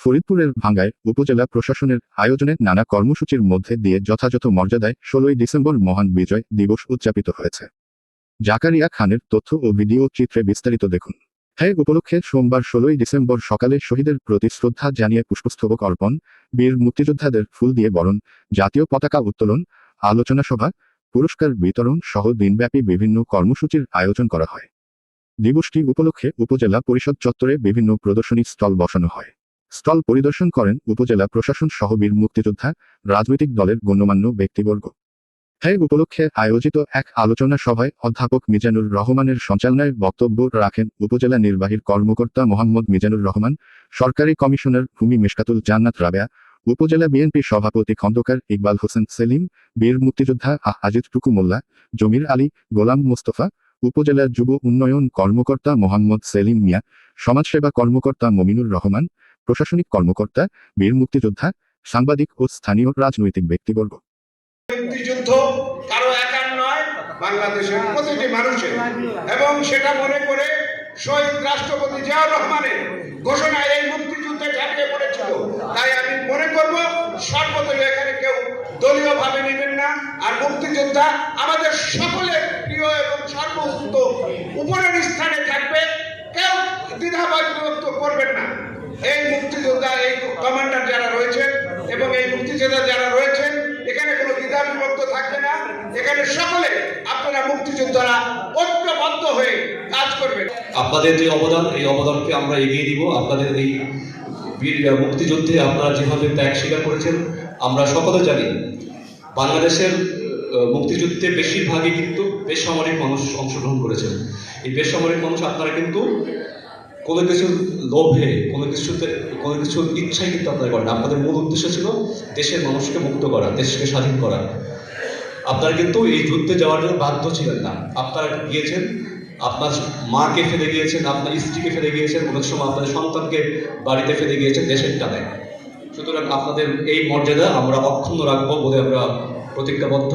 ফরিদপুরের ভাঙ্গায় উপজেলা প্রশাসনের আয়োজনে নানা কর্মসূচির মধ্যে দিয়ে যথাযথ মর্যাদায় 16ই ডিসেম্বর মহান বিজয় দিবস উদযাপিত হয়েছে। জাকারিয়া খানের তথ্য ও ভিডিও চিত্রে বিস্তারিত দেখুন। উপলক্ষে সোমবার 16ই ডিসেম্বর সকালে শহীদের প্রতি শ্রদ্ধা জানিয়ে পুষ্পস্তবক অর্পণ, বীর মুক্তিযোদ্ধাদের ফুল দিয়ে বরণ, জাতীয় পতাকা উত্তোলন, আলোচনা সভা, পুরস্কার বিতরণ সহ দিনব্যাপী বিভিন্ন কর্মসূচির আয়োজন করা হয়। দিবসটি উপলক্ষে উপজেলা পরিষদ চত্বরে বিভিন্ন প্রদর্শনী স্টল বসানো হয়। স্টল পরিদর্শন করেন উপজেলা প্রশাসন সহ বীর মুক্তিযোদ্ধা, রাজনৈতিক দলের গণ্যমান্য ব্যক্তিবর্গ। উপলক্ষে আয়োজিত এক আলোচনা সভায় অধ্যাপক মিজানুর রহমানের সঞ্চালনায় বক্তব্য রাখেন উপজেলা নির্বাহী কর্মকর্তা মোহাম্মদ মিজানুর রহমান, সরকারি কমিশনার ভূমি মিশকাতুল জান্নাত রাবেয়া, উপজেলা বিএনপি সভাপতি খন্দকার ইকবাল হোসেন সেলিম, বীর মুক্তিযোদ্ধা আজিজ টুকু মোল্লা, জমির আলী, গোলাম মোস্তফা, উপজেলার যুব উন্নয়ন কর্মকর্তা মোহাম্মদ সেলিম মিয়া, সমাজসেবা কর্মকর্তা মমিনুর রহমান, প্রশাসনিক কর্মকর্তা, বীর মুক্তিযোদ্ধা, সাংবাদিক ও স্থানীয় রাজনৈতিক ব্যক্তিবর্গ। মুক্তিযুদ্ধ কারো একার নয়, বাংলাদেশের প্রতিটি মানুষের, এবং সেটা মনে করে শহীদ রাষ্ট্রপতি জিয়াউর রহমানের ঘোষণায় এই মুক্তিযুদ্ধে ঝাঁপিয়ে পড়েছিল। তাই আমি মনে করব সর্বদলীয় এখানে কেউ দলীয় ভাবে নেবেন না। আর মুক্তিযোদ্ধা আমাদের সকলের প্রিয় এবং সর্বোচ্চ উপরের স্থানে থাকবে, কেউ দ্বিধাবোধ করবেন না। এই মুক্তিযোদ্ধা, এই কমান্ডার যারা রয়েছেন এবং এই মুক্তিযোদ্ধা যারা রয়েছেন, এখানে কোনো দ্বিধা বিভক্ত থাকবে না। এখানে সকলে আপনারা মুক্তিযোদ্ধারা ঐক্যবদ্ধ হয়ে কাজ করবেন। আপনাদের যে অবদান, এই অবদানকে আমরা এগিয়ে দিব। আপনাদের এই মুক্তিযুদ্ধে আপনারা যেভাবে ত্যাগ স্বীকার করেছেন, আমরা সকলে জানি বাংলাদেশের মুক্তিযুদ্ধে বেশিরভাগই কিন্তু বেসামরিক মানুষ অংশগ্রহণ করেছেন। এই বেসামরিক মানুষ আপনারা কিন্তু কোনো কিছুর লোভে, কোনো কিছুর ইচ্ছাই কিন্তু আপনারা করেন। আপনাদের মূল উদ্দেশ্য ছিল দেশের মানুষকে মুক্ত করা, দেশকে স্বাধীন করা। আপনারা কিন্তু এই যুদ্ধে যাওয়ার জন্য বাধ্য ছিলেন না। আপনারা গিয়েছেন, আপনার মাকে ফেলে গিয়েছেন, আপনার স্ত্রীকে ফেলে গিয়েছেন, অনেক সময় আপনাদের সন্তানকে বাড়িতে ফেলে গিয়েছেন দেশের টানে। সুতরাং আপনাদের এই মর্যাদা আমরা অক্ষুণ্ণ রাখবো বলে আমরা প্রতিজ্ঞাবদ্ধ।